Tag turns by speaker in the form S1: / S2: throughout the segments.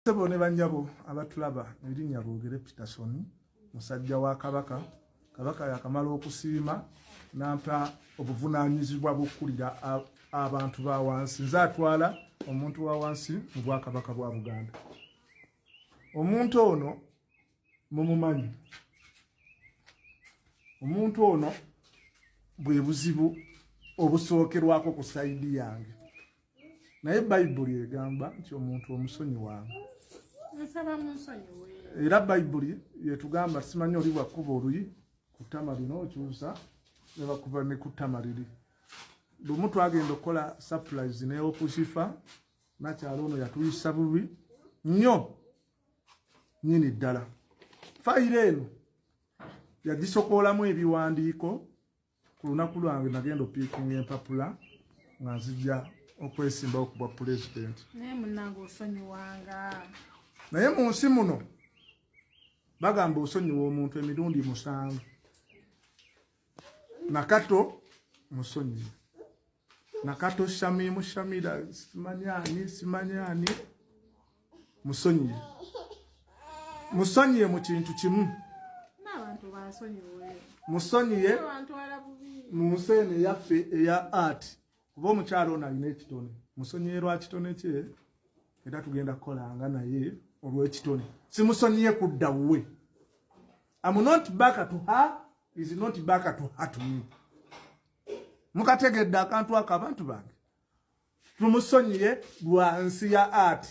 S1: Sebo ne banjabo abatulaba erinnya Boogere Peterson musajja wa Kabaka. Kabaka yakamala okusiima nampa obuvunaanyizibwa bw'okkulira abantu ba wansi. Nze atwala omuntu wa wansi mu Bwakabaka bwa Buganda. Omuntu ono mumumanyi. Omuntu ono bwe buzibu obusookerwako ku sayidi yange. Naye Bayibuli egamba nti omuntu omusonyiwanga. Era Bayibuli yetugamba simanyi oli bwakuba oluyi ku ttama lino okyusa ne bakuba ne ku ttama liri. Lumu twagenda okukola surprise ne Opusifa nakyalo ono yatuyisa bubi nnyo nnyini ddala. Fayiro eno yagisokoolamu ebiwandiiko ku lunaku lwange nagenda opiikinga empapula nga nzijja okwesimbawo ku bwa pulezidenti.
S2: Naye munnange osonyiwanga.
S1: Naye mu nsi muno bagamba osonyiwa omuntu emirundi 7. Nakato musonyiwe. Nakato Shamimu Shamira simanyani musonyiwe. Musonyiwe mu kintu kimu.
S2: N'abantu basonyiwe.
S1: Musonyiwe
S2: Abantu alabubi.
S1: mu nsene yaffe eya art. Kuba omukyalo ono alina ekitone. Musonyiye lwa kitone kye era tugenda kukolanga naye olw'ekitone. Simusonyiye kudda wuwe. I'm not back to her, is not back to her to me. Mukategedde akantu ako abantu bange. Tumusonyiye lwa nsi ya art.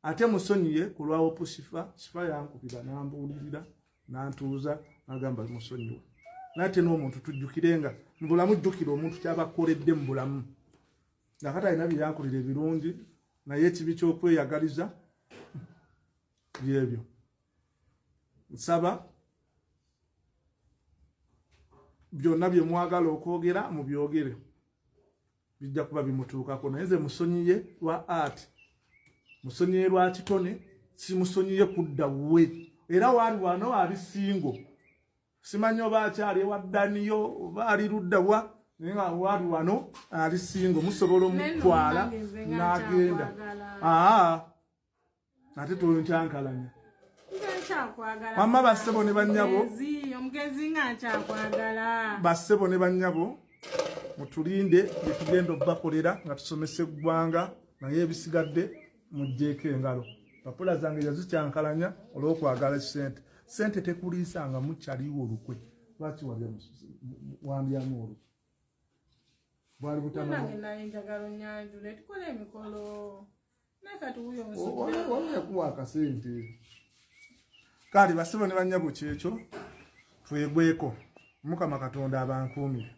S1: Ate musonyiye ku lwa Opusifa, Sifa yankubira n'ambuulirira n'antuuza n'agamba musonyiwe. Nate n'omuntu tujjukirenga mu bulamu jjukira omuntu ky'abakoledde mu bulamu. Nakati alina byankulira ebirungi naye ekibi ky'okweyagaliza byebyo. Nsaba byonna bye mwagala okwogera mu byogere bijja kuba bimutuukako. Naye nze musonyiye lwa art, musonyiye lwa kitone, simusonyiye kudda wuwe. Era waali wano ali singo. Simanyi oba akyali ewa Daniyo oba ali ludda wa naye nga waali wano ali singo. Musobola omutwala n'agenda. Ate tonkyankalanya. Wamma bassebo ne bannyabo.
S2: Omugezi nga nkyakwagala.
S1: Bassebo ne bannyabo mutulinde bye tugenda obbakolera nga tusomesa eggwanga naye ebisigadde mugjeeko engalo. Papula zange yazikyankalanya olw'okwagala ssente. Sente tekuliisanga mukyaliwo olukwe. Lwaki wandyamu olukwe? Bwali
S2: Nange naye njagala onnyanjule tukole emikolo. Nakati wuyo
S1: yakuwa akasente. Kale bassebo ne bannyabo kyekyo twegweko. Mukama Katonda abankuumire.